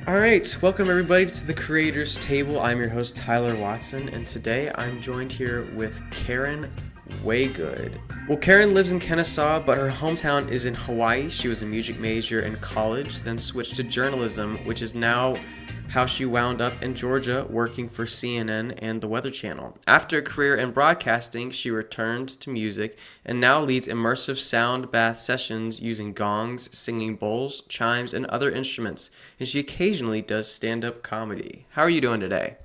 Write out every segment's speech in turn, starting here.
All right, welcome everybody to the Creators Table. I'm your host Tyler Watson, and today I'm joined here with Karen Waygood. Well, Karen lives in Kennesaw, but her hometown is in Hawaii. She was a music major in college, then switched to journalism, which is now how she wound up in Georgia working for CNN and the Weather Channel. After a career in broadcasting, she returned to music and now leads immersive sound bath sessions using gongs, singing bowls, chimes, and other instruments. And she occasionally does stand-up comedy. How are you doing today?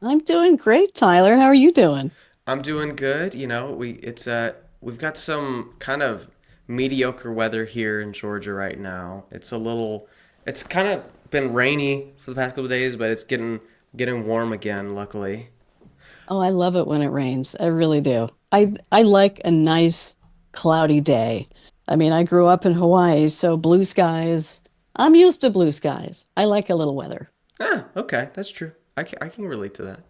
I'm doing great, Tyler. How are you doing? I'm doing good. We've got some kind of mediocre weather here in Georgia right now. It's kind of been rainy for the past couple of days, but it's getting warm again, luckily. Oh, I love it when it rains. I really do. I like a nice cloudy day. I mean, I grew up in Hawaii, so blue skies. I'm used to blue skies. I like a little weather. Okay, that's true. I can relate to that.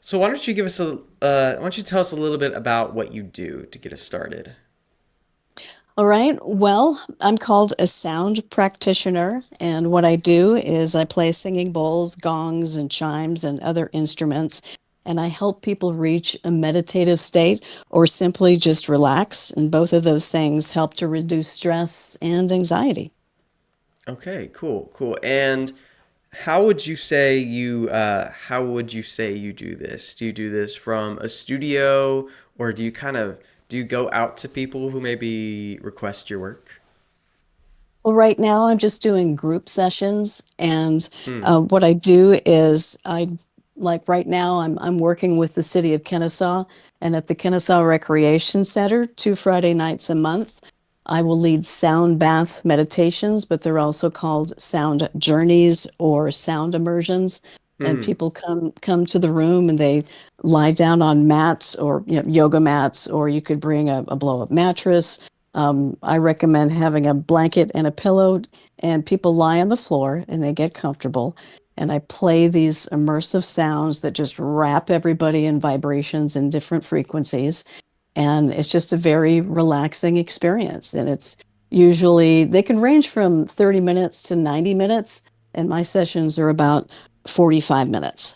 So why don't you why don't you tell us a little bit about what you do to get us started? All right. Well, I'm called a sound practitioner, and what I do is I play singing bowls, gongs, and chimes and other instruments, and I help people reach a meditative state or simply just relax. And both of those things help to reduce stress and anxiety. Okay, cool. And how would you say you do this? Do you do this from a studio or do you go out to people who maybe request your work? Well, right now I'm just doing group sessions, and Hmm. what I do is like right now I'm working with the city of Kennesaw, and at the Kennesaw Recreation Center, 2 Friday nights a month, I will lead sound bath meditations, but they're also called sound journeys or sound immersions. And Hmm. people come to the room and they lie down on mats or yoga mats, or you could bring a blow up mattress. I recommend having a blanket and a pillow, and people lie on the floor and they get comfortable. And I play these immersive sounds that just wrap everybody in vibrations in different frequencies. And it's just a very relaxing experience. And it's usually, they can range from 30 minutes to 90 minutes. And my sessions are about 45 minutes.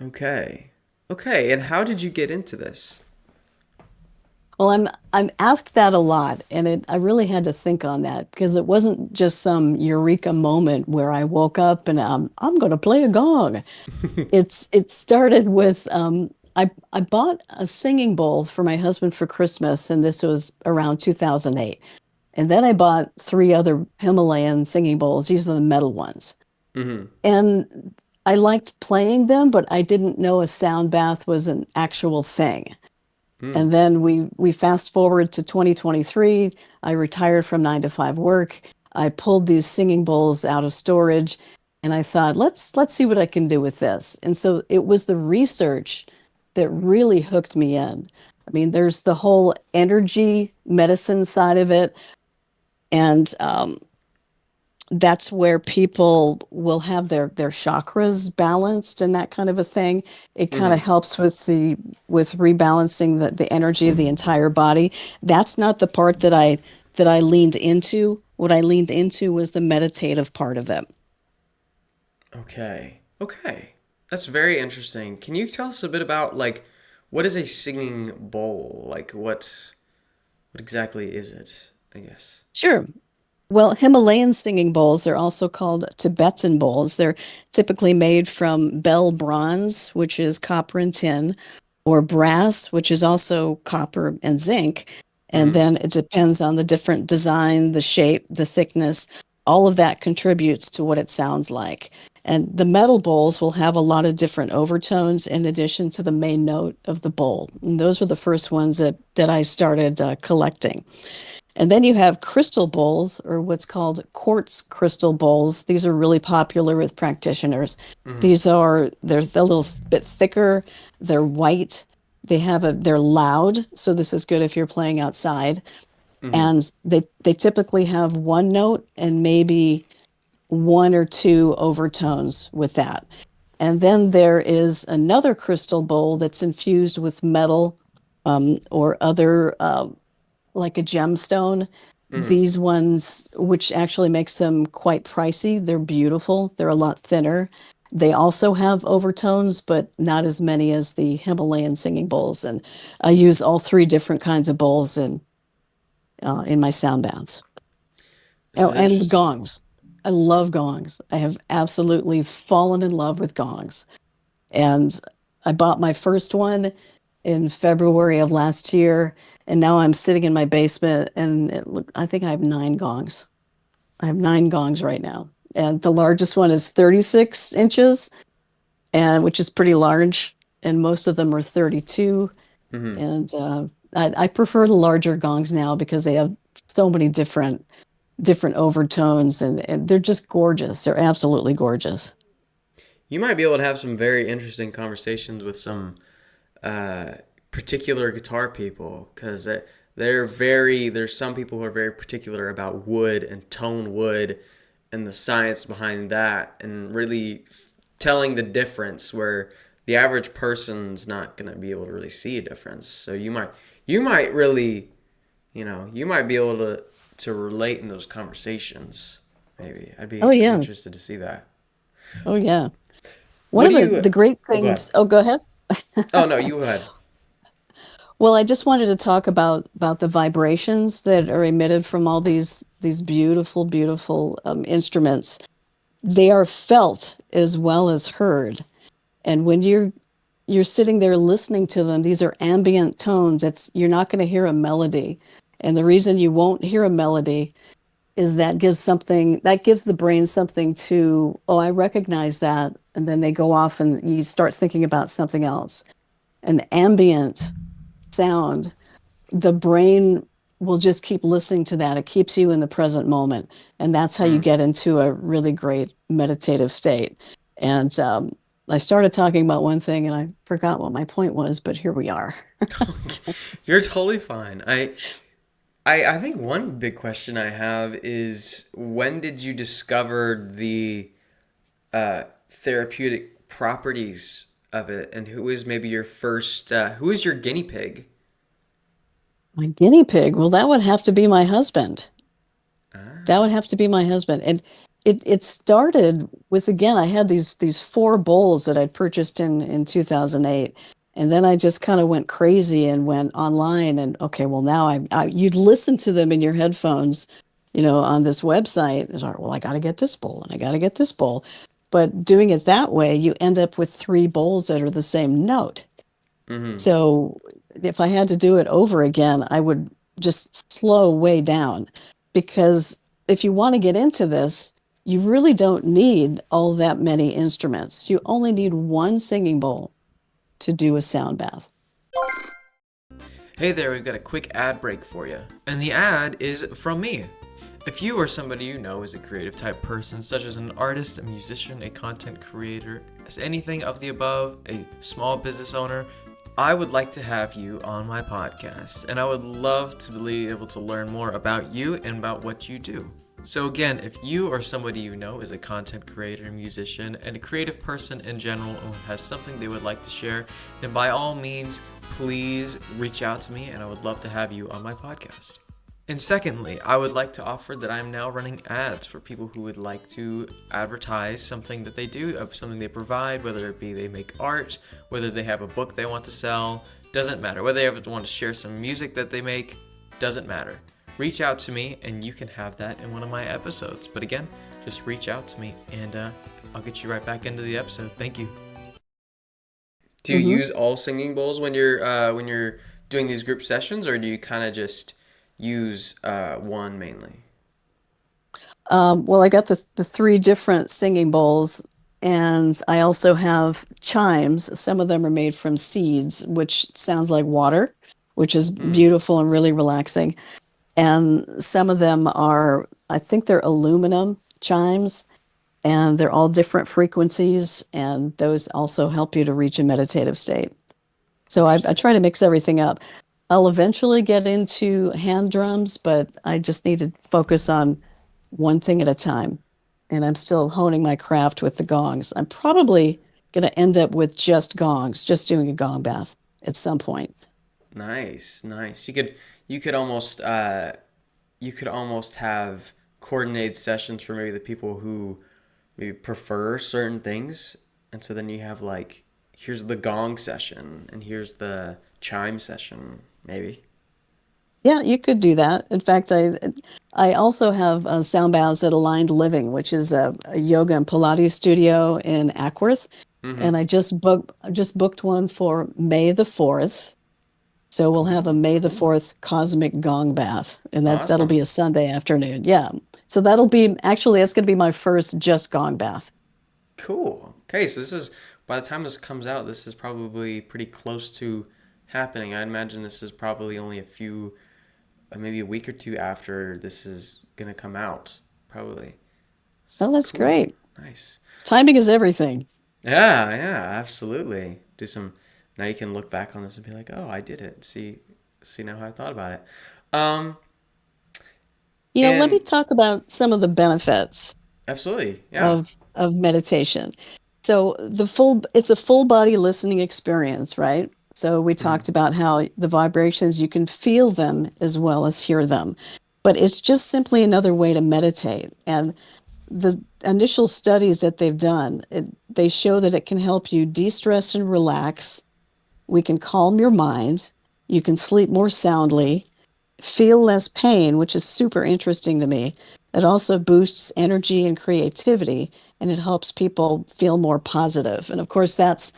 Okay. Okay, and how did you get into this? Well, I'm asked that a lot, and I really had to think on that because it wasn't just some eureka moment where I woke up and I'm going to play a gong. It started with I bought a singing bowl for my husband for Christmas, and this was around 2008. And then I bought three other Himalayan singing bowls. These are the metal ones, Hmm. and I liked playing them, but I didn't know a sound bath was an actual thing. Hmm. And then we fast forward to 2023. I retired from 9 to 5 work. I pulled these singing bowls out of storage and I thought, let's see what I can do with this. And so it was the research that really hooked me in. I mean, there's the whole energy medicine side of it. And that's where people will have their chakras balanced and that kind of a thing. It kind of Hmm. helps with rebalancing the energy of the entire body. That's not the part that I leaned into. What I leaned into was the meditative part of it. Okay. Okay. That's very interesting. Can you tell us a bit about what is a singing bowl? What exactly is it, I guess? Sure. Well, Himalayan singing bowls are also called Tibetan bowls. They're typically made from bell bronze, which is copper and tin, or brass, which is also copper and zinc. And Hmm. then it depends on the different design, the shape, the thickness. All of that contributes to what it sounds like. And the metal bowls will have a lot of different overtones in addition to the main note of the bowl. And those were the first ones that I started collecting. And then you have crystal bowls, or what's called quartz crystal bowls. These are really popular with practitioners. Hmm. They're a little bit thicker, they're white, they're loud, so this is good if you're playing outside. Hmm. And they typically have one note and maybe one or two overtones with that. And then there is another crystal bowl that's infused with metal or other like a gemstone, These ones, which actually makes them quite pricey, they're beautiful. They're a lot thinner. They also have overtones, but not as many as the Himalayan singing bowls. And I use all three different kinds of bowls in my sound baths. This Oh, is and the interesting. gongs. I love gongs. I have absolutely fallen in love with gongs. And I bought my first one in February of last year, and now I'm sitting in my basement, and I think I have nine gongs. I have nine gongs right now, and the largest one is 36 inches, and which is pretty large, and most of them are 32. Hmm. And I prefer the larger gongs now because they have so many different overtones, and they're just gorgeous. They're absolutely gorgeous. You might be able to have some very interesting conversations with some uh, particular guitar people because there's some people who are very particular about wood and tone wood and the science behind that and really telling the difference where the average person's not going to be able to really see a difference. So you might really, you might be able to relate in those conversations. Maybe Oh I'd be yeah, interested to see that. oh yeah. One What of do you? the great Oh, go ahead. things. Oh, go ahead. Oh no, you go ahead. Well, I just wanted to talk about the vibrations that are emitted from all these beautiful, beautiful instruments. They are felt as well as heard. And when you're sitting there listening to them, these are ambient tones. It's you're not going to hear a melody. And the reason you won't hear a melody is that gives the brain something to, oh, I recognize that. And then they go off and you start thinking about something else. An ambient sound, the brain will just keep listening to that. It keeps you in the present moment. And that's how you Mm. get into a really great meditative state. And I started talking about one thing and I forgot what my point was, but here we are. You're totally fine. I think one big question I have is when did you discover the therapeutic properties of it, and who is maybe your first? Who is your guinea pig? My guinea pig, well, that would have to be my husband. That would Ah. have to be my husband. And it started with, again, I had these four bowls that I'd purchased in 2008. And then I just kind of went crazy and went online and okay, well now you'd listen to them in your headphones, on this website. It's like, well, I got to get this bowl and I got to get this bowl. But doing it that way, you end up with three bowls that are the same note. Mm-hmm. So if I had to do it over again, I would just slow way down because if you want to get into this, you really don't need all that many instruments. You only need one singing bowl to do a sound bath. Hey there, we've got a quick ad break for you. And the ad is from me. If you or somebody you know is a creative type person, such as an artist, a musician, a content creator, as anything of the above, a small business owner, I would like to have you on my podcast. And I would love to be able to learn more about you and about what you do. So again, if you or somebody you know is a content creator, musician, and a creative person in general who has something they would like to share, then by all means, please reach out to me and I would love to have you on my podcast. And secondly, I would like to offer that I'm now running ads for people who would like to advertise something that they do, something they provide, whether it be they make art, whether they have a book they want to sell, doesn't matter. Whether they ever want to share some music that they make, doesn't matter. Reach out to me and you can have that in one of my episodes. But again, just reach out to me and I'll get you right back into the episode. Thank you. Do you Hmm. use all singing bowls when you're doing these group sessions, or do you kind of just use one mainly? Well, I got the three different singing bowls, and I also have chimes. Some of them are made from seeds, which sounds like water, which is Hmm. beautiful and really relaxing. And some of them are, I think they're aluminum chimes, and they're all different frequencies, and those also help you to reach a meditative state. So I Interesting. try to mix everything up. I'll eventually get into hand drums, but I just need to focus on one thing at a time. And I'm still honing my craft with the gongs. I'm probably going to end up with just gongs, just doing a gong bath at some point. Nice, nice. You could almost you could almost have coordinated sessions for maybe the people who maybe prefer certain things. And so then you have like, here's the gong session and here's the chime session, maybe. Yeah, you could do that. In fact, I also have sound baths at Aligned Living, which is a yoga and Pilates studio in Ackworth, Mm-hmm. and I just booked one for May the 4th. So we'll have a Oh, May the 4th cosmic gong bath, and that'll be awesome. a Sunday afternoon. Yeah. So that'll be actually that's going to be my first just gong bath. Cool. Okay, so this is, by the time this comes out, this is probably pretty close to happening. I imagine this is probably only a few, maybe a week or two after this is gonna come out, probably. So Oh, that's that's cool. great. Nice. Timing is everything. Yeah, yeah, absolutely. Do some, now you can look back on this and be like, oh, I did it. See now how I thought about it. Um, Let me and talk about some of the benefits absolutely, yeah. of meditation. So it's a full body listening experience, right? So we Mm-hmm. talked about how the vibrations, you can feel them as well as hear them. But it's just simply another way to meditate. And the initial studies that they've done, they show that it can help you de-stress and relax. We can calm your mind. You can sleep more soundly, feel less pain, which is super interesting to me. It also boosts energy and creativity, and it helps people feel more positive. And of course, that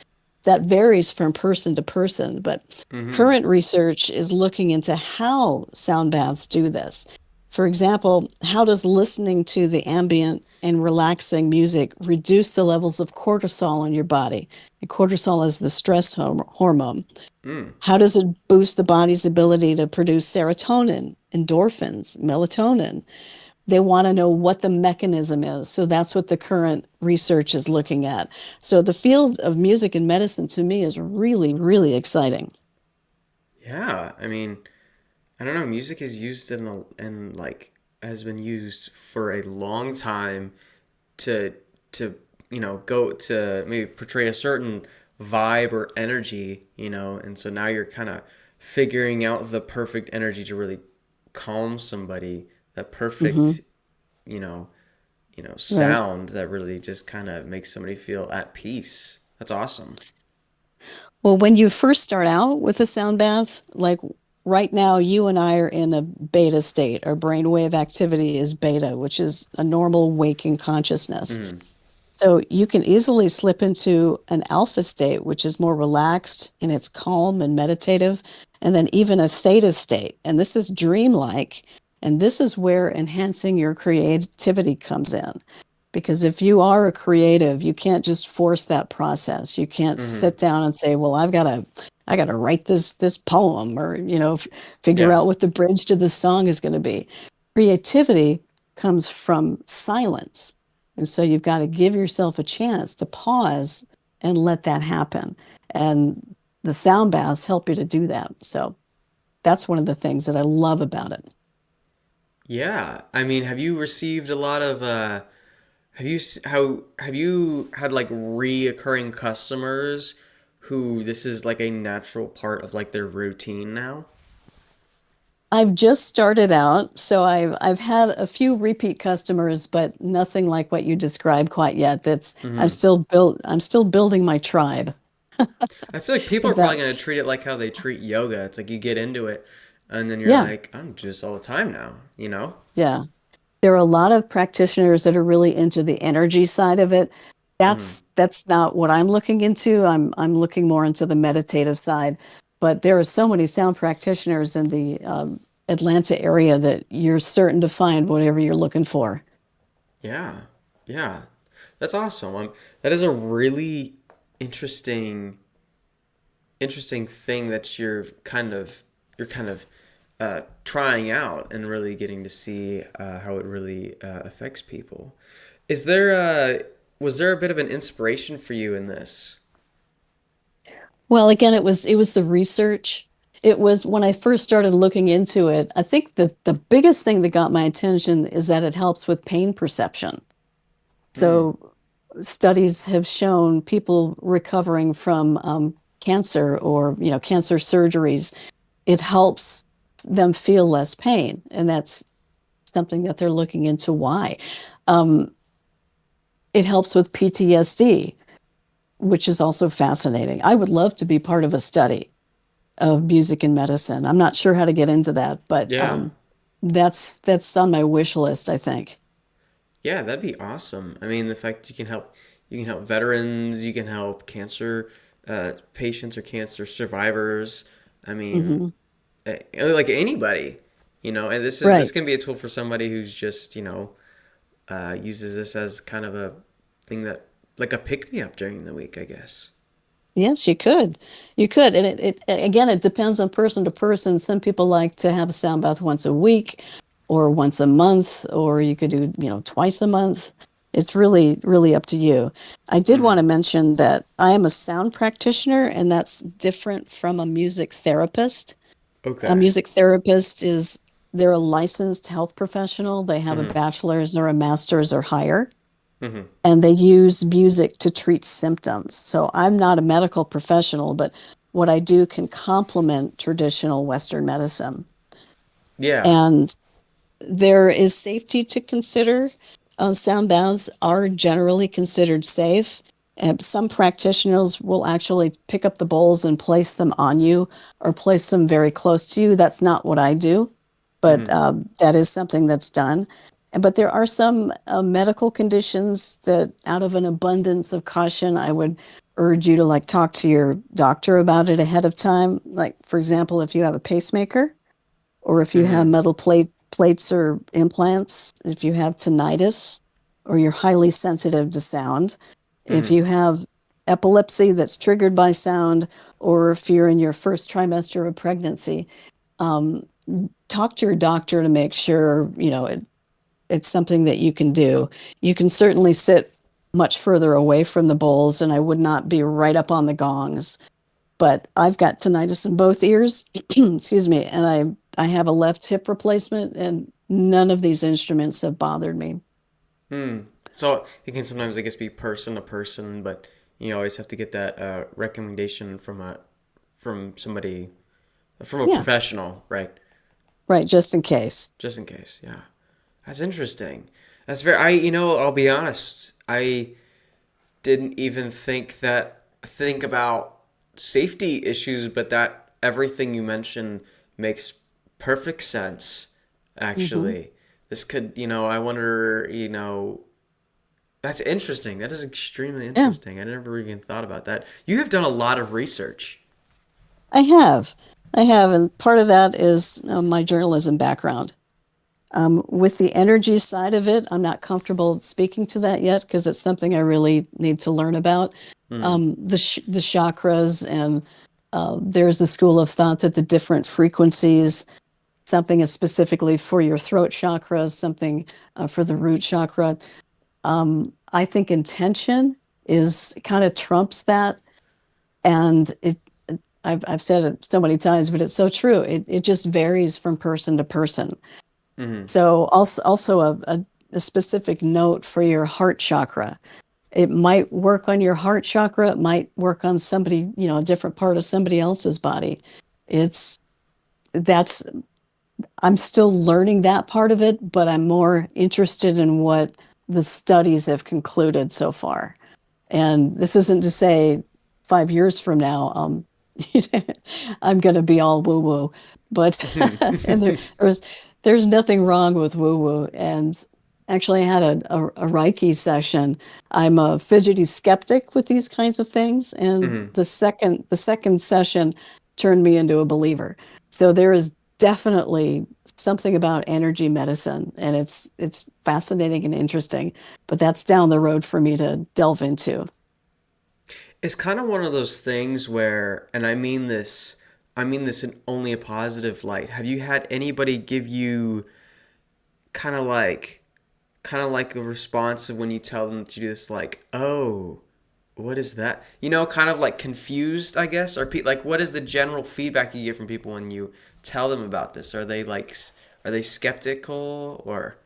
varies from person to person, but Mm-hmm. current research is looking into how sound baths do this. For example, how does listening to the ambient and relaxing music reduce the levels of cortisol in your body? And cortisol is the stress hormone. Mm. How does it boost the body's ability to produce serotonin, endorphins, melatonin? They want to know what the mechanism is. So that's what the current research is looking at. So the field of music and medicine to me is really, really exciting. Yeah, I mean, I don't know. Music is used in like has been used for a long time to to go to maybe portray a certain vibe or energy, and so now you're kind of figuring out the perfect energy to really calm somebody, that Hmm. perfect you know Right. sound that really just kind of makes somebody feel at peace. That's awesome. Well, when you first start out with a sound bath, like right now, you and I are in a beta state. Our brainwave activity is beta, which is a normal waking consciousness. Mm, So you can easily slip into an alpha state, which is more relaxed and it's calm and meditative, and then even a theta state. And this is dreamlike. And this is where enhancing your creativity comes in. Because if you are a creative, you can't just force that process. You can't mm-hmm. sit down and say, "Well, I got to write this poem," or figure Yeah. out what the bridge to the song is going to be. Creativity comes from silence, and so you've got to give yourself a chance to pause and let that happen. And the sound baths help you to do that. So that's one of the things that I love about it. Yeah. I mean, have you received a lot of how have you had like reoccurring customers who this is like a natural part of like their routine now? I've just started out, so I've had a few repeat customers, but nothing like what you described quite yet. That's Hmm. I'm still building my tribe. I feel like people are If probably that, gonna treat it like how they treat yoga. It's like you get into it, and then you're yeah, like, I'm just all the time now, you know? yeah. There are a lot of practitioners that are really into the energy side of it. Hmm. That's not what I'm looking into. I'm looking more into the meditative side. But there are so many sound practitioners in the Atlanta area that you're certain to find whatever you're looking for. Yeah, yeah, that's awesome. That is a really interesting interesting thing that you're kind of trying out and really getting to see how it really affects people. Is there was there a bit of an inspiration for you in this? Well, again, it was the research. It was when I first started looking into it. I think the biggest thing that got my attention is that it helps with pain perception. Hmm. So studies have shown people recovering from cancer or cancer surgeries, it helps them feel less pain, and that's something that they're looking into why. Um, it helps with PTSD, which is also fascinating. I would love to be part of a study of music and medicine. I'm not sure how to get into that, but Yeah. that's on my wish list, I think. Yeah, that'd be awesome. I mean, the fact you can help veterans, you can help cancer patients or cancer survivors. I mean, Hmm. like anybody, and this Right. can be a tool for somebody who's just, uses this as kind of a thing that like a pick me up during the week, I guess. Yes, you could. You could. And again, it depends on person to person. Some people like to have a sound bath once a week or once a month, or you could do, twice a month. It's really, really up to you. I did want Mm. to mention that I am a sound practitioner, and that's different from a music therapist. A Okay. music therapist is they're a licensed health professional. They have a Mm-hmm. bachelor's or a master's or higher, Mm-hmm. and they use music to treat symptoms. So I'm not a medical professional, but what I do can complement traditional Western medicine. Yeah. And there is safety to consider. Sound baths are generally considered safe. And some practitioners will actually pick up the bowls and place them on you or place them very close to you. That's not what I do, but Mm-hmm. that is something that's done. But there are some medical conditions that, out of an abundance of caution, I would urge you to like talk to your doctor about it ahead of time. Like, for example, if you have a pacemaker, or if you have Mm-hmm. metal plates or implants, if you have tinnitus, or you're highly sensitive to sound, if Mm-hmm. you have epilepsy that's triggered by sound, or if you're in your first trimester of pregnancy, um, talk to your doctor to make sure it's something that you can do. You can certainly sit much further away from the bowls, and I would not be right up on the gongs, but I've got tinnitus in both ears. Excuse me, and I have a left hip replacement, and none of these instruments have bothered me. Hmm. So it can sometimes, I guess, be person to person, but you always have to get that recommendation from somebody, from a Yeah, professional, right? right, just in case. Just in case. Yeah, that's interesting. That's very. I'll be honest. I didn't even think about safety issues, but that everything you mentioned makes perfect sense. Hmm. Actually, this could, I wonder, that's interesting. That is extremely Yeah, interesting. I never even thought about that. You have done a lot of research. I have. I have, and part of that is my journalism background. With the energy side of it, I'm not comfortable speaking to that yet because it's something I really need to learn about. Hmm. The chakras, and there's a school of thought that the different frequencies, something is specifically for your throat chakra, something for the root chakra. I think intention is kind of trumps that, and I've said it so many times, but it's so true. It just varies from person to person. Hmm. So also a specific note for your heart chakra. It might work on your heart chakra. It might work on somebody, a different part of somebody else's body. It's that's I'm still learning that part of it, but I'm more interested in what the studies have concluded so far. And this isn't to say 5 years from now, I'm going to be all woo woo, but and there's nothing wrong with woo woo. And actually, I had a Reiki session. I'm a fidgety skeptic with these kinds of things, and Hmm. the second session turned me into a believer. So there is definitely something about energy medicine, and it's fascinating and interesting, but that's down the road for me to delve into. It's kind of one of those things where, and I mean this in only a positive light. Have you had anybody give you kind of like, kind of like a response of when you tell them to do this, like, oh, what is that? Kind of like confused, I guess, or like, what is the general feedback you get from people when you tell them about this? Are they like, are they skeptical or?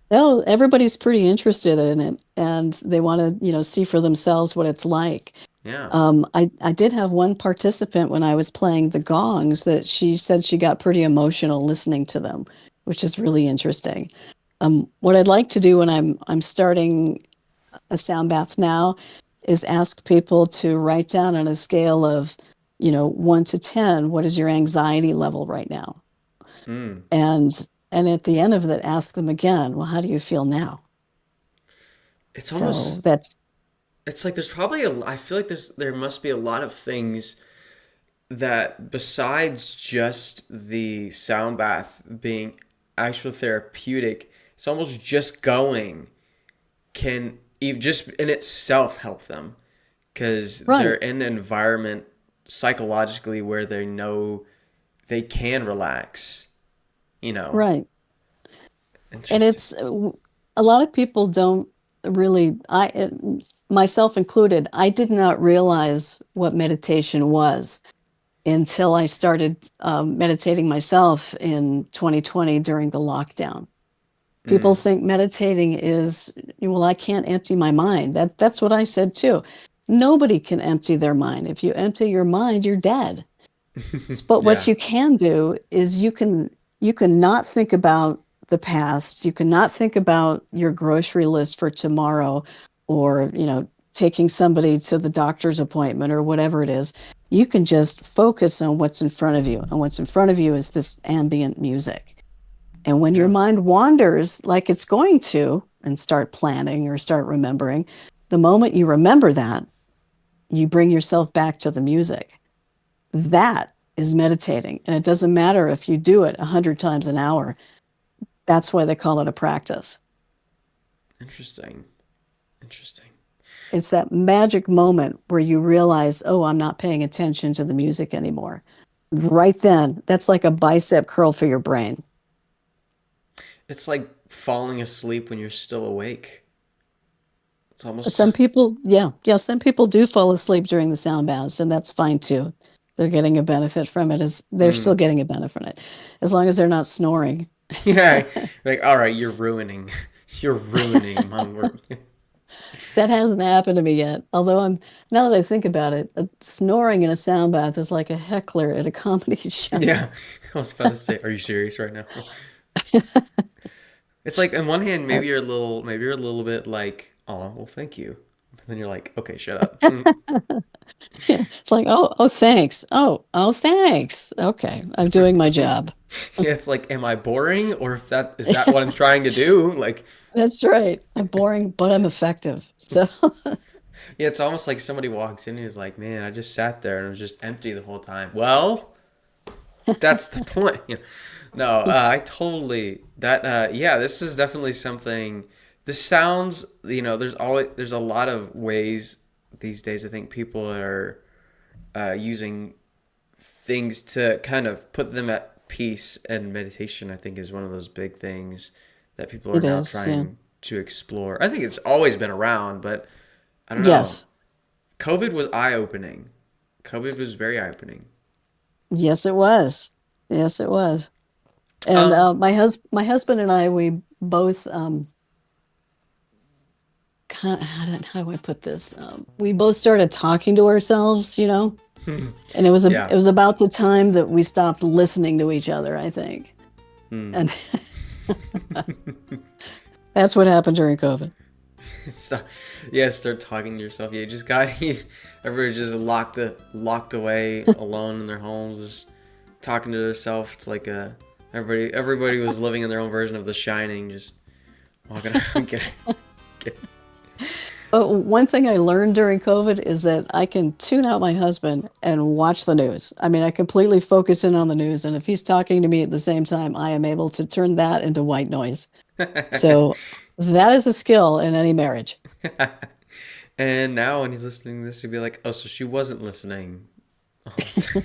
No, everybody's pretty interested in it, and they want to, see for themselves what it's like. Yeah. I did have one participant when I was playing the gongs that she said she got pretty emotional listening to them. which is really interesting. What I'd like to do when I'm starting a sound bath now is ask people to write down on a scale of, 1 to 10, what is your anxiety level right now? Mm. And and at the end of it, ask them again, well, how do you feel now? It's So almost that's it's like there's probably I feel like there must be a lot of things that besides just the sound bath being actual therapeutic, it's almost just going can even just in itself help them because they're right, in an environment psychologically where they know they can relax, you know. right. And Interesting. it's a lot of people don't really, myself included, I did not realize what meditation was until I started meditating myself in 2020 during the lockdown. People Mm. think meditating is, well, I can't empty my mind. That's what I said too. Nobody can empty their mind. If you empty your mind, you're dead. But what Yeah. you can do is you can not think about the past. You cannot think about your grocery list for tomorrow, or taking somebody to the doctor's appointment or whatever it is. You can just focus on what's in front of you, and what's in front of you is this ambient music. And when your Yeah. mind wanders like it's going to, and start planning or start remembering, the moment you remember that, you bring yourself back to the music. That is meditating. And it doesn't matter if you do it 100 times an hour. That's why they call it a practice. Interesting. Interesting. It's that magic moment where you realize, oh, I'm not paying attention to the music anymore. Right then, that's like a bicep curl for your brain. It's like falling asleep when you're still awake. It's almost Some people, yeah, yeah, some people do fall asleep during the sound baths, and that's fine too. They're getting a benefit from it, as they're still mm. getting a benefit from it, as long as they're not snoring. Yeah, like all right, you're ruining my work. That hasn't happened to me yet. Although now that I think about it, snoring in a sound bath is like a heckler at a comedy show. Yeah, I was about to say, are you serious right now? It's like on one hand, Uh, maybe you're a little bit like, oh, well, thank you. But then you're like, okay, shut up. yeah, it's like, oh, thanks. Oh, thanks. Okay, I'm doing my job. Yeah, it's like, am I boring, or if that is that what I'm trying to do? Like, That's right. I'm boring, but I'm effective. So yeah, it's almost like somebody walks in and is like, man, I just sat there and it was just empty the whole time. Well, that's the point. No, I totally that. Yeah, this is definitely something. This sounds, there's a lot of ways these days. I think people are using things to kind of put them at peace, and meditation, I think, is one of those big things that people are it now is. Yeah. trying to explore. I think it's always been around, but I don't know. Yes. COVID was eye opening. COVID was very eye opening. Yes, it was. Yes, it was. And Um, my husband and I, we both how do I put this? We both started talking to ourselves, and yeah. it was about the time that we stopped listening to each other, I think. Hmm. And that's what happened during COVID. So, yeah, start talking to yourself. Yeah, you just got everybody just locked away alone in their homes, just talking to themselves. It's like everybody was living in their own version of The Shining, just walking around, get But one thing I learned during COVID is that I can tune out my husband and watch the news. I mean, I completely focus in on the news, and if he's talking to me at the same time, I am able to turn that into white noise. So that is a skill in any marriage. And now when he's listening to this, he'd be like, "Oh, so she wasn't listening." Awesome.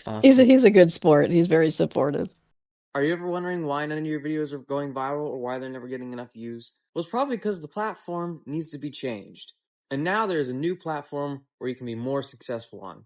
Awesome. He's a good sport. He's very supportive. Are you ever wondering why none of your videos are going viral or why they're never getting enough views? Well, it's probably because the platform needs to be changed. And now there's a new platform where you can be more successful on.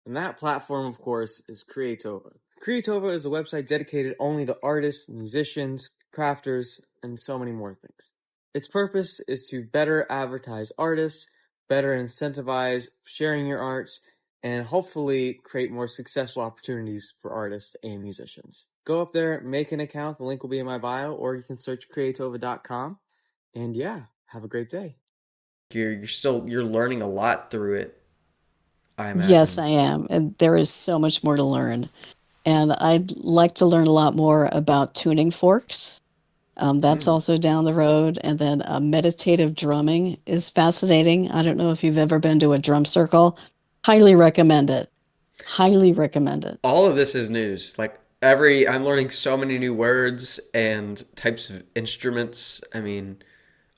And that platform, of course, is Creatova. Creatova is a website dedicated only to artists, musicians, crafters, and so many more things. Its purpose is to better advertise artists, better incentivize sharing your arts, and hopefully create more successful opportunities for artists and musicians. go up there, make an account. The link will be in my bio, or you can search creatova.com. And yeah, have a great day. You're learning a lot through it, I Yes, imagine. I am. And there is so much more to learn. And I'd like to learn a lot more about tuning forks. That's Mm. also down the road. And then meditative drumming is fascinating. I don't know if you've ever been to a drum circle. Highly recommend it. Highly recommend it. All of this is news. I'm learning so many new words and types of instruments. I mean,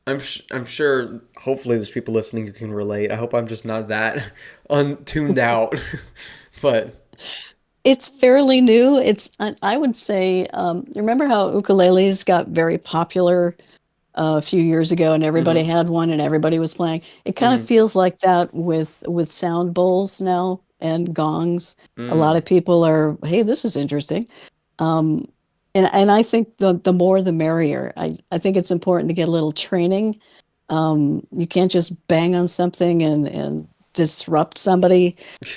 I'm sure. Hopefully, there's people listening who can relate. I hope I'm just not that untuned out. But It's fairly new. I would say, remember how ukuleles got very popular a few years ago and everybody mm-hmm, had one and everybody was playing? It kind of mm-hmm, feels like that with sound bowls now and gongs. A lot mm, of people are, hey, this is interesting. Um, and I think the more the merrier. I think it's important to get a little training. You can't just bang on something and disrupt somebody.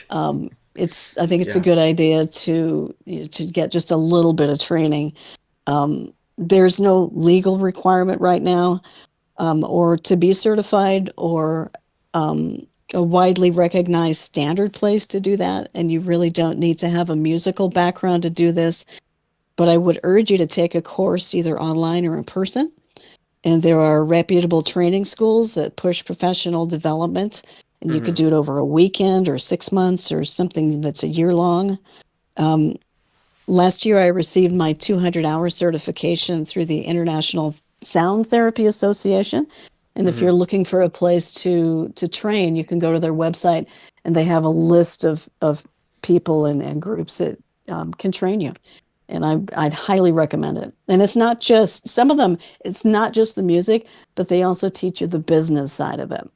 I think it's a yeah, good idea to to get just a little bit of training. There's no legal requirement right now, or to be certified, or um, a widely recognized standard place to do that. And you really don't need to have a musical background to do this. But I would urge you to take a course either online or in person. And there are reputable training schools that push professional development. And you could mm-hmm, do it over a weekend or 6 months or something that's a year long. Um, Last year, I received my 200-hour certification through the International Sound Therapy Association. And if mm-hmm. you're looking for a place to train, you can go to their website, and they have a list of people and groups that can train you. And I'd highly recommend it. And it's not just some of them, it's not just the music, but they also teach you the business side of it.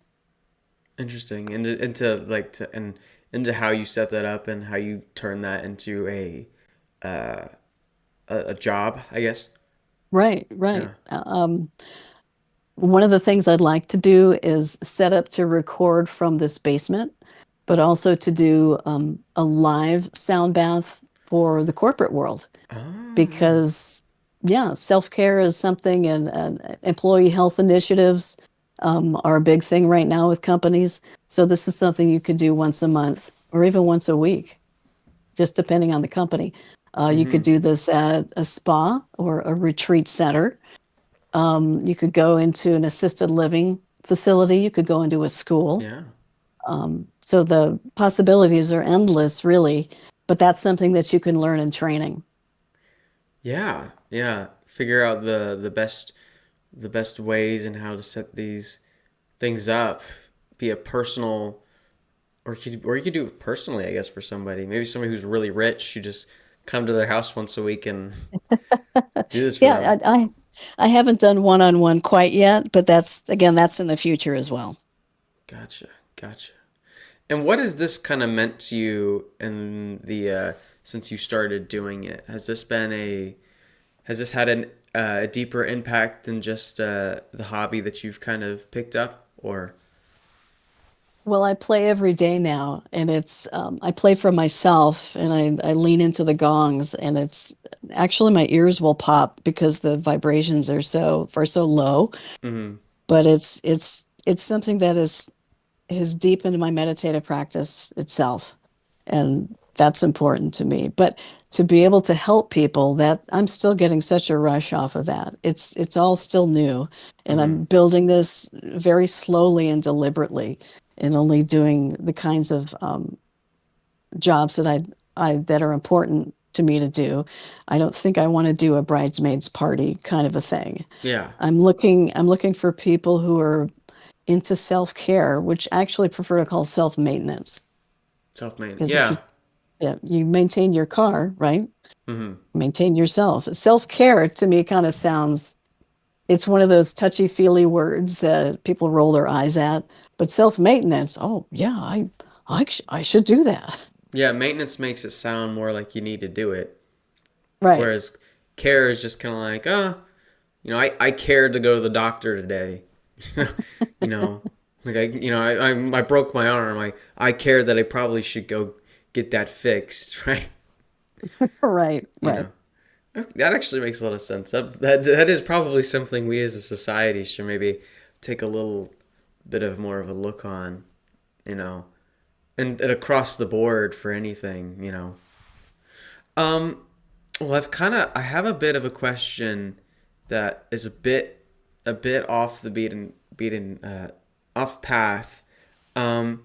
Interesting. And into how you set that up and how you turn that into uh, a job, I guess. Right, right. Yeah. One of the things I'd like to do is set up to record from this basement, but also to do a live sound bath for the corporate world. Oh, yeah. Because, yeah, self-care is something, and employee health initiatives are a big thing right now with companies. So this is something you could do once a month or even once a week, just depending on the company. You Mm-hmm. could do this at a spa or a retreat center. You could go into an assisted living facility. You could go into a school. Yeah. So the possibilities are endless, really. But that's something that you can learn in training. Yeah. Yeah. Figure out the best ways and how to set these things up. Be a personal, or you could do it personally, I guess, for somebody. Maybe somebody who's really rich, you just come to their house once a week and do this for them. Yeah, I haven't done one-on-one quite yet, but that's again, that's in the future as well. Gotcha. Gotcha. And what has this kind of meant to you in the since you started doing it? Has this had a deeper impact than just the hobby that you've kind of picked up, or? Well, I play every day now, and I play for myself, and I lean into the gongs, and it's actually my ears will pop because the vibrations are so low. Mm-hmm. But it's something that has deepened my meditative practice itself, and that's important to me. But to be able to help people, that I'm still getting such a rush off of that. It's all still new, and Mm-hmm. I'm building this very slowly and deliberately, and only doing the kinds of jobs I that are important to me to do. I don't think I want to do a bridesmaids party kind of a thing. Yeah. I'm looking for people who are into self-care, which I actually prefer to call self-maintenance. Self-made. Because if you, Yeah. yeah, you maintain your car, right? Mm-hmm. Maintain yourself. Self-care to me kind of sounds, it's one of those touchy-feely words that people roll their eyes at. But self-maintenance, oh yeah, I should do that. Yeah. Maintenance makes it sound more like you need to do it, Right. whereas care is just kind of like, I cared to go to the doctor today. you know, I broke my arm. I care that I probably should go get that fixed, right? Right, You right. know. That actually makes a lot of sense. That is probably something we as a society should maybe take a little bit of more of a look on, you know, and across the board for anything, you know. Um, well, I have a bit of a question that is a bit off the beaten off path. Um,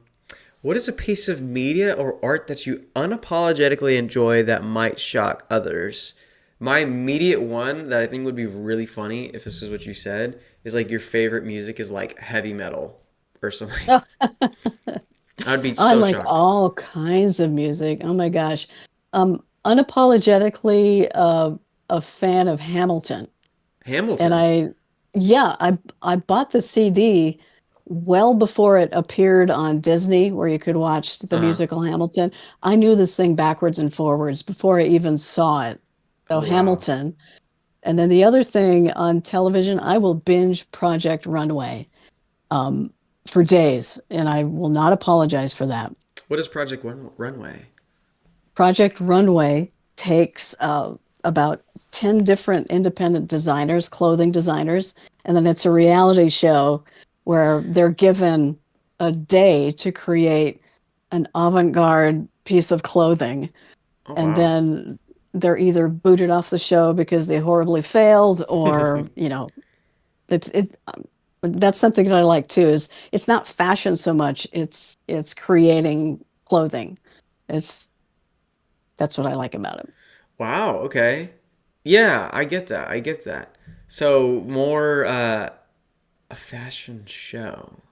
what is a piece of media or art that you unapologetically enjoy that might shock others? My immediate one that I think would be really funny if this is what you said is like your favorite music is like heavy metal or something. I'd be I so like shocked. all kinds of music. Oh my gosh. Unapologetically a fan of Hamilton. And Hamilton. yeah, I bought the CD well before it appeared on Disney, where you could watch the Uh, musical Hamilton. I knew this thing backwards and forwards before I even saw it. So oh wow. Hamilton. And then the other thing on television, I will binge Project Runway um, for days, and I will not apologize for that. What is Runway? Project Runway takes about 10 different independent designers, clothing designers, and then it's a reality show where they're given a day to create an avant-garde piece of clothing. Oh And wow. then they're either booted off the show because they horribly failed, or, it's that's something that I like too, is it's not fashion so much, it's creating clothing. It's That's what I like about it. Wow, okay. Yeah, I get that. I get that. So more a fashion show.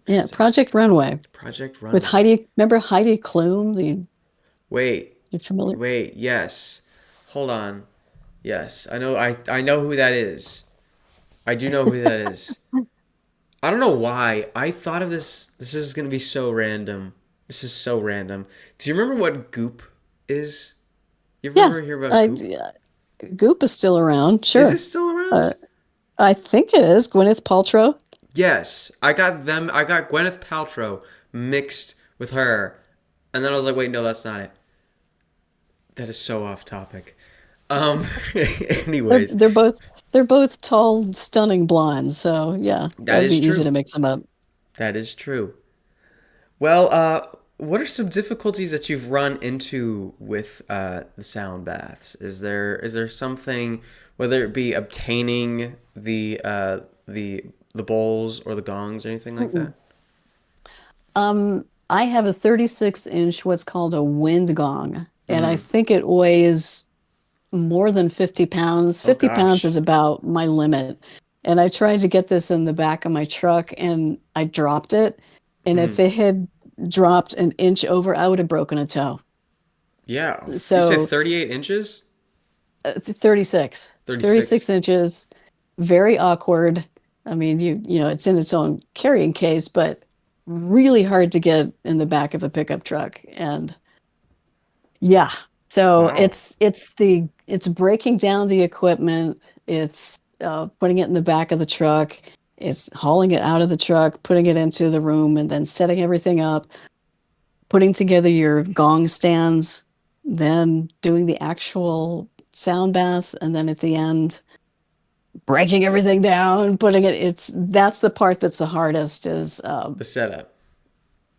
Yeah, Interesting. Project Runway Project with Runway. Heidi. Remember Heidi Klum? Wait, You familiar? wait, yes. Hold on. Yes, I know who that is. I do know who that is. I don't know why. I thought of this is going to be so random. This is so random. Do you remember what Goop is? You Yeah, ever hear about I Goop? Goop is still around. Is Sure, it still around? uh, I think it is Gwyneth Paltrow. Yes, I got them. I got Gwyneth Paltrow mixed with her, and then I was like, wait, no, that's not it. That is so off topic. Um, They're anyways, they're both they're both tall, stunning blondes. So yeah, that that'd be is easy true. to mix them up. That is true. Well, what are some difficulties that you've run into with the sound baths? Is there something, whether it be obtaining the bowls or the gongs or anything like Mm-mm. that? I have a 36-inch, what's called a wind gong, and I Mm-hmm. think it weighs more than 50 pounds. Oh 50 pounds gosh. is about my limit. And I tried to get this in the back of my truck and I dropped it. And Mm-hmm. if it had dropped an inch over, I would have broken a toe. Yeah. You said So 38 inches? 36, 36. 36 inches, very awkward. I mean, it's in its own carrying case, but really hard to get in the back of a pickup truck. And yeah. So Wow. it's breaking down the equipment. It's putting it in the back of the truck. It's hauling it out of the truck, putting it into the room, and then setting everything up, putting together your gong stands, then doing the actual sound bath, and then at the end, breaking everything down, putting it. That's the part that's the hardest, is The setup.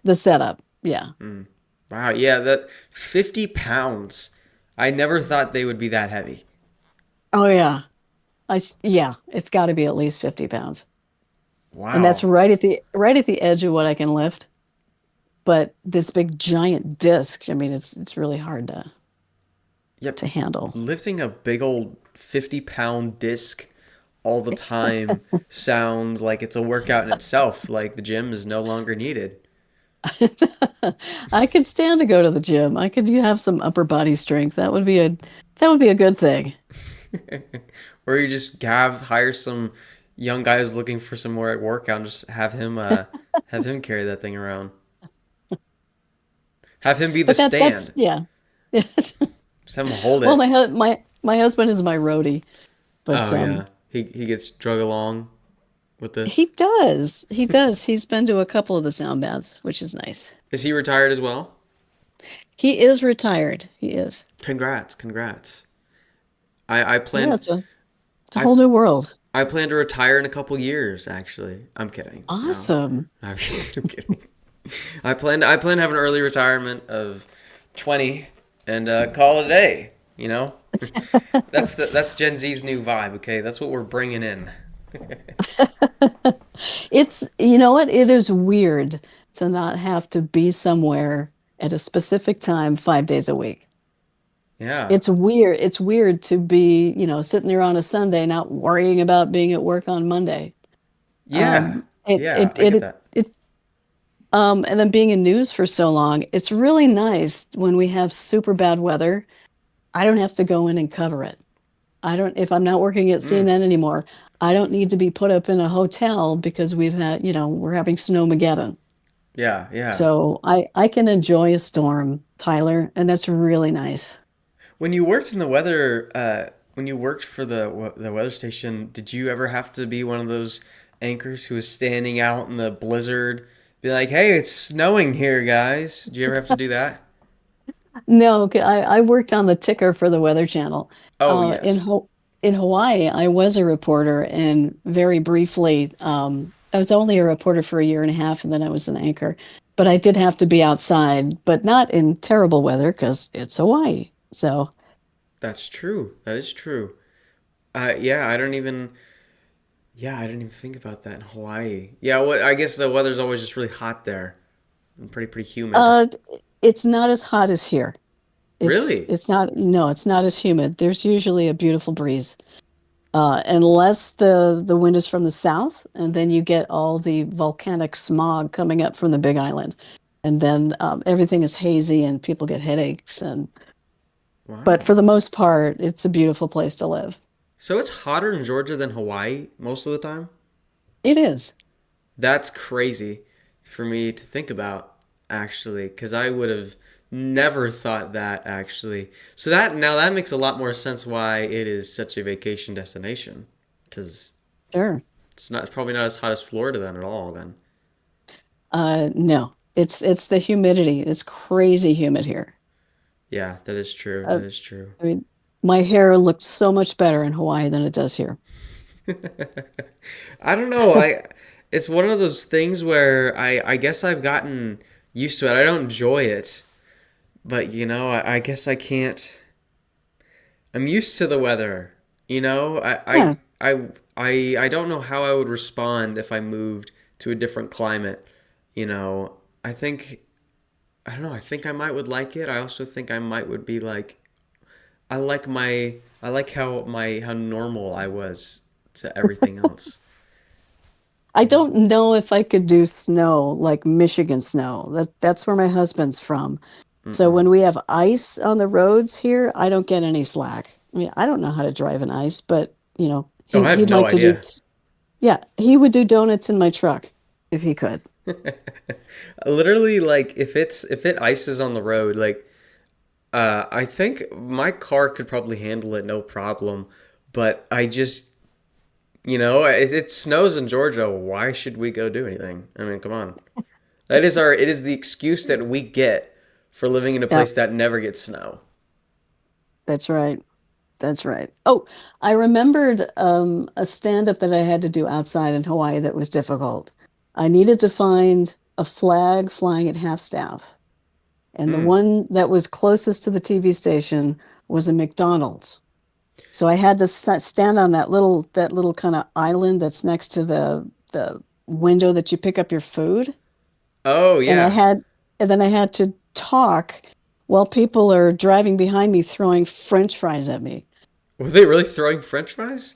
the setup. Yeah. Mm. Wow. Yeah, that 50 pounds. I never thought they would be that heavy. Oh yeah. Yeah, it's got to be at least 50 pounds. And that's Wow. right at the edge of what I can lift. But this big giant disc, I mean, it's really hard Yep. to handle. Lifting a big old 50-pound disc all the time sounds like it's a workout in itself. Like the gym is no longer needed. I could stand to go to the gym. I could have some upper body strength. That would be a good thing. Or you just hire some young guy who's looking for some more workout and just have him carry that thing around. Have him be the But that's stand. yeah. Just have him hold Well, it. my husband is my roadie, but Oh yeah. He gets drug along with he this. does. He does. He's been to a couple of the sound baths, which is nice. Is he retired as well? He is retired. He is. Congrats, congrats. I Yeah, plan it's a I whole new world. I plan to retire in a couple years. Actually, I'm kidding. No, Awesome. I'm kidding. I plan to have an early retirement of 20 and call it a day. You know, that's Gen Z's new vibe. Okay, that's what we're bringing in. It's, you know what? It is weird to not have to be somewhere at a specific time 5 days a week. Yeah, It's weird. It's weird to be, sitting there on a Sunday, not worrying about being at work on Monday. yeah, yeah. I get that. It's, and then being in news for so long, it's really nice when we have super bad weather. I don't have to go in and cover it. If I'm not working at Mm, CNN anymore, I don't need to be put up in a hotel because we're having snowmageddon. yeah, yeah. So I can enjoy a storm, Tyler, and that's really nice. When you worked in the weather, when you worked for the weather station, did you ever have to be one of those anchors who was standing out in the blizzard, be like, "Hey, it's snowing here, guys." Did you ever have to do that? No, okay, I worked on the ticker for the Weather Channel. Oh Uh, in yes, Ho in Hawaii, I was a reporter, and very briefly, I was only a reporter for a year and a half, and then I was an anchor. But I did have to be outside, but not in terrible weather because it's Hawaii. So, that's true. That is true. Yeah, I don't even. Yeah, I didn't even think about that in Hawaii. Yeah, I guess the weather's always just really hot there and pretty humid. uh, it's not as hot as here. Really? It's not, no, it's not as humid. There's usually a beautiful breeze. Unless the wind is from the south, and then you get all the volcanic smog coming up from the Big Island, and then everything is hazy and people get headaches. But Wow. for the most part, it's a beautiful place to live. So it's hotter in Georgia than Hawaii most of the time? It is. That's crazy for me to think about, actually, because I would have never thought that, actually. So that makes a lot more sense why it is such a vacation destination, because Sure. it's probably not as hot as Florida then at all. Then No, it's the humidity. It's crazy humid here. yeah, that is true. Uh, That is true. I mean, my hair looks so much better in Hawaii than it does here. I don't know. It's one of those things where I guess I've gotten used to it. I don't enjoy it, but I guess I can't. I'm used to the weather. You know, Yeah, I don't know how I would respond if I moved to a different climate. You know, I think I don't know. I think I might would like it. I also think I might would be like I like how normal I was to everything else. I You know. don't know if I could do snow like Michigan snow. That's where my husband's from. So Mm-mm. when we have ice on the roads here, I don't get any slack. I mean, I don't know how to drive an ice, but Oh, I have he'd no like to do, idea. yeah, he would do donuts in my truck if he could. Literally, like if it ices on the road, like I think my car could probably handle it no problem. But I just it snows in Georgia. Why should we go do anything? I mean, come on. It is the excuse that we get for living in a Yeah, place that never gets snow. that's right. That's right. Oh, I remembered a stand-up that I had to do outside in Hawaii that was difficult. I needed to find a flag flying at half staff. And the Mm. one that was closest to the TV station was a McDonald's. So I had to stand on that little kind of island that's next to the window that you pick up your food, Oh and I yeah. had and then I had to talk while people are driving behind me throwing French fries at me. Were they really throwing French fries?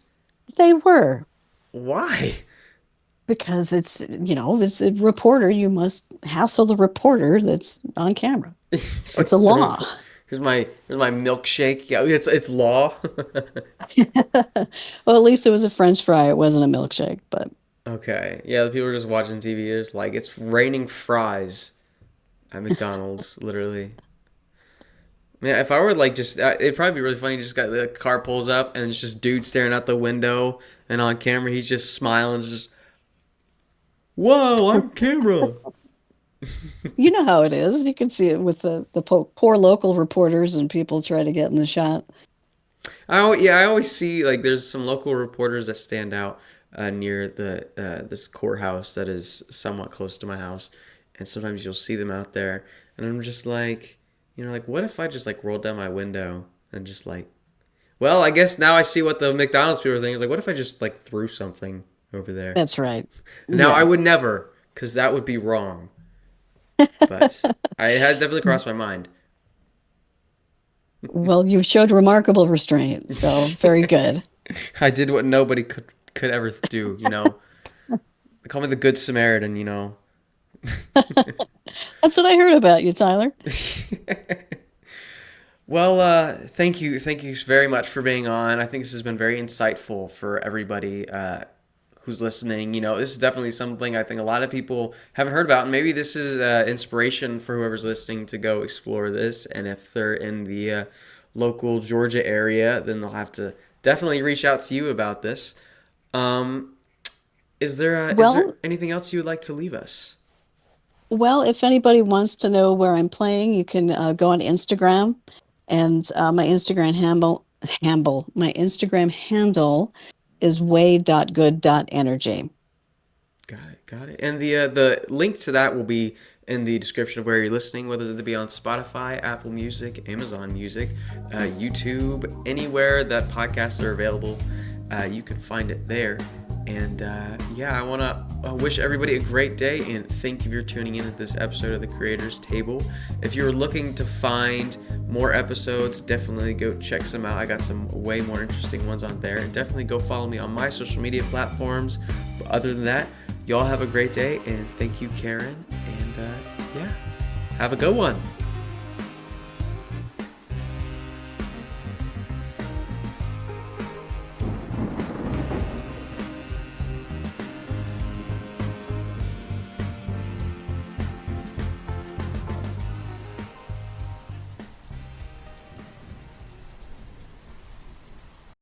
They were, Why? because it's a reporter. You must hassle the reporter that's on camera. It's like It's a throwing. law. Here's my milkshake. Yeah, it's law. Well, at least it was a French fry. It wasn't a milkshake, but Okay. Yeah, the people are just watching TV. It's like it's raining fries at McDonald's, literally. Yeah, if I were like just, it'd probably be really funny. Just got the car pulls up and it's just dude staring out the window, and on camera he's just smiling, just whoa, I'm camera. you know how it is. You can see it with the poor local reporters and people try to get in the shot. I always see like there's some local reporters that stand out near the this courthouse that is somewhat close to my house, and sometimes you'll see them out there, and I'm just like, like what if I just like rolled down my window and just like, well, I guess now I see what the McDonald's people are thinking. Is like, what if I just like threw something over there? That's right. Now I Yeah. would never, because that would be wrong. But it has definitely crossed my mind. Well, you showed remarkable restraint, so very good. I did what nobody could ever do. They call me the Good Samaritan. That's what I heard about you, Tyler. Well, thank you very much for being on. I think this has been very insightful for everybody who's listening. This is definitely something I think a lot of people haven't heard about, and maybe this is inspiration for whoever's listening to go explore this. And if they're in the local Georgia area, then they'll have to definitely reach out to you about this. Um, is there Well, anything else you would like to leave us? well, if anybody wants to know where I'm playing, you can go on Instagram, and my Instagram handle is way.good.energy. Got it. And the link to that will be in the description of where you're listening, whether it be on Spotify, Apple Music, Amazon Music, YouTube, anywhere that podcasts are available. You can find it there. And I want to wish everybody a great day and thank you for tuning in at this episode of The Creator's Table. If you're looking to find more episodes, definitely go check some out. I got some way more interesting ones on there. And definitely go follow me on my social media platforms. But other than that, y'all have a great day and thank you, Karen. And have a good one.